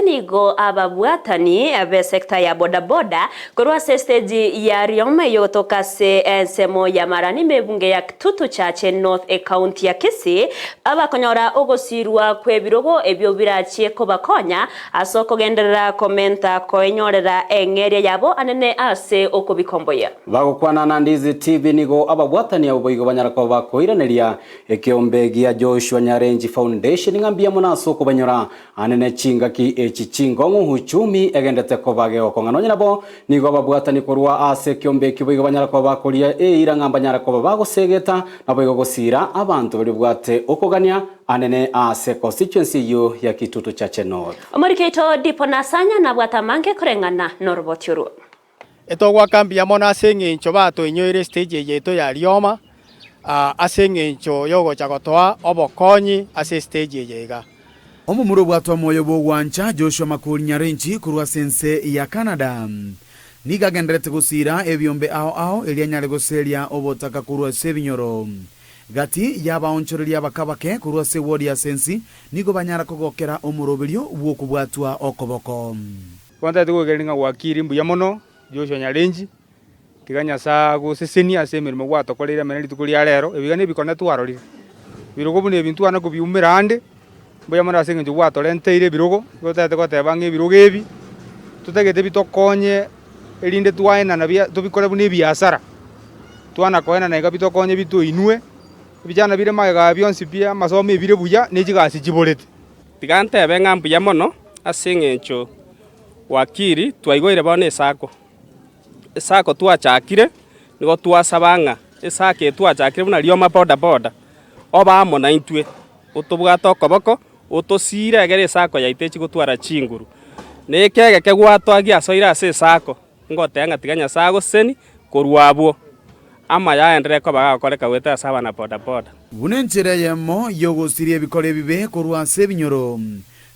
nigo ababwatani be sekta ya bodaboda korwa stage ya Riome yotoka semo ya marani mebunge ya Kitutu Chache North County ya Kisii abakonyora ogosirwa kwebirogo ebyo birachie ko bakonya asoko genderera komenta koenyorera engeria yabo anene ase okobikomboya bagukwana na Ndizi TV nigo ababwatani aboigo banyarako bakoiraneria ekiombe gia Joshua Nyarenji Foundation ngambia munaso ko banyora anene chingaki echichingo uchumi egendete ko bage okongano nyabo nigo ababwatani korwa ase kiombe kiboigo banyarako bakoria iranga banyarako bagosegeta naboigo gosira abantu bari bwate okogania anene ase constituency yo ya Kitutu Chache North omorikeito diponasanya na bwatamange kurengana norbotyuru etogwa kambi ya mona sengencho bato inyoire stage yeto ya Rioma asengencho yogo chagotwa obokonyi ase stage yega omumuro bwatwa moyo bogwancha Joshua Makuri Nyarenji kurwa sense ya Canada niga genderete gusira ebyombe ao elianyare goseria obotaka kurwa sebinyoro gati yabaonchoreria bakabake kurwa se wodi ya sensi nigo banyara kogokera omuroberio bwokubwatwa okoboko kwanta tugogelinga wakiri mbuya mono Joshua Nyarenji tiganya sa guseseni ase mirimo gwatokorera meneri tukuria rero ebigane bikona twarorire birogo bune bintu ana kubiumirande mbuya mono ase ngenjo gwatorenteire birogo gotete gotebanga ebirogo ebi tutegete bitokonye elinde twaena na bia tubikore bune biasara twana koena na ngabitokonye bitu inwe bijana bire maga byonsi bia masomo ebire buya nejigasi jiborete tigante benga mbuya mono ase ngenjo wakiri twaigoire bone sako twachakire nigo twasabanga esake twachakire buna Rioma boda oba amo na intwe utubwato koboko utosire egere sako yaitechi gutwara chinguru nekege kegwatwagia asoira ase sako ngotenga tiganya sago seni korwabo ama yaendere ko bagakoreka gweta saba na boda bunenchire yemo yogosirie bikore bibe korwa sebinyoro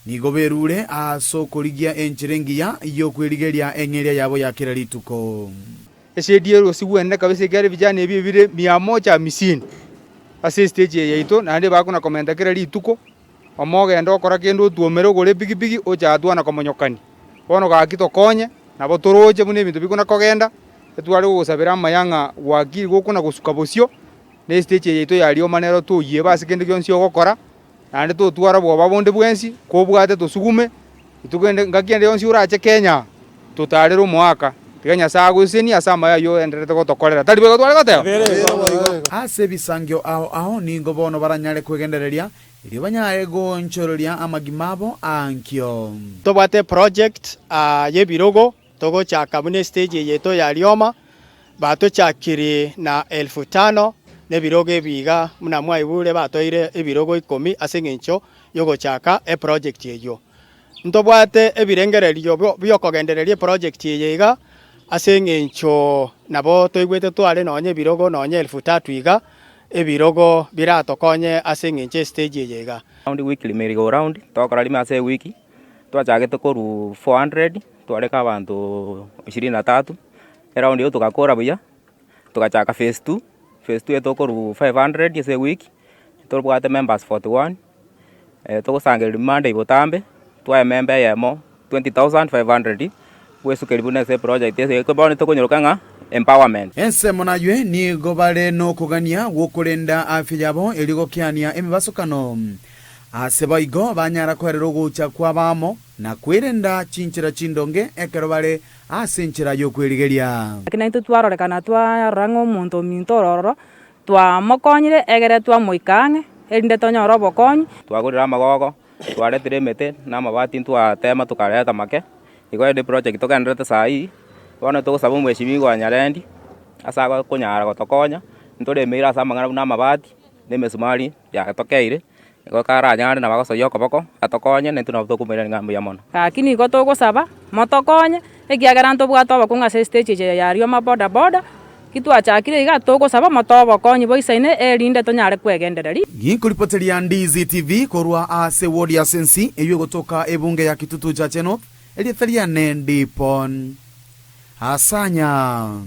nigo berure asokorigia enchirengia yokwirigeria engeria yabo yakira rituko ese diero sigwene kabese gare bijana ebi bire 150 ase stage yaito nande bakuna komenta kira rituko omoge ndo kora kendo tuomero gore bigibigi oja atwana komonyokani bono gakito konye nabo toroje bune bintu bikuna kogenda etware gusabira mayanga wakiri gukuna gusuka bosio ne stage yaito ya Rioma nero tuye base kende kyonsi ogokora nande to twara bwoba bonde bwensi ko bwate to sugume itugende ngakiende yonsi urache Kenya tutarero mwaka tiganya sago seni asama yo enderete ko tokorera tari bego tware goteo ase bisangyo ao ningo bono baranyare kwegendereria iri banyaye go nchororia amagimabo ankyo tobate project ye birogo togo chaka bune stage yeto ya Rioma bato chakiri na 1500 nebirogo ebiga muna mwaibure batoire ebirogo 10 asengencho yogo chaka project yeyo ntobwate ebirengererio byokogendereria project yega asengencho nabo toigwete tware nonye birogo nonye 3000 iga ebirogo biratokonye asengenche stage yega round weekly merry go round tokora lima ase wiki twachagete koru 400 twareka abantu 23 round yo tukakora buya tukachaka phase 2 etokoru 500 ese week tobwate members 41 togosangera Monday botambe twa member yemo 20500 wesu kelibuna se project ese ko bone tokonyoroka empowerment ense monaywe ni gobale no kugania wokurenda afya yabo eligokiania emibasokano ase baigo banyara kwerero gucha kwa bamo na kwirenda chinchira chindonge ekero bare ase nchira yo kwirigeria kina itu twarorekana twa rango muntu mintororo twa mokonyire egere twa moikange erinde tonyoro bokonyi twagurira magogo twaretire mete na mabati twa tema tukareta make igo de project tokenderete sai bona tugusaba mweshimi gwa Nyarendi asaga kunyara gotokonya ntore meira samangana na mabati nemesumari ya tokeire igo karanyare na bagoso yoko boko atokonye netu na tukumira ngambu ya mono lakini igo tugusaba motokonye egiagera ntobwatwa bakunga se stage ya Rioma boda kitwachakire iga tugusaba motobokonyi boisaine erinde tonyare kwegendereri ngikuripoteria Ndizi TV korwa ase wodi ya sensi eyo gotoka ebunge ya Kitutu Chache North elitheria Nendipon Asanya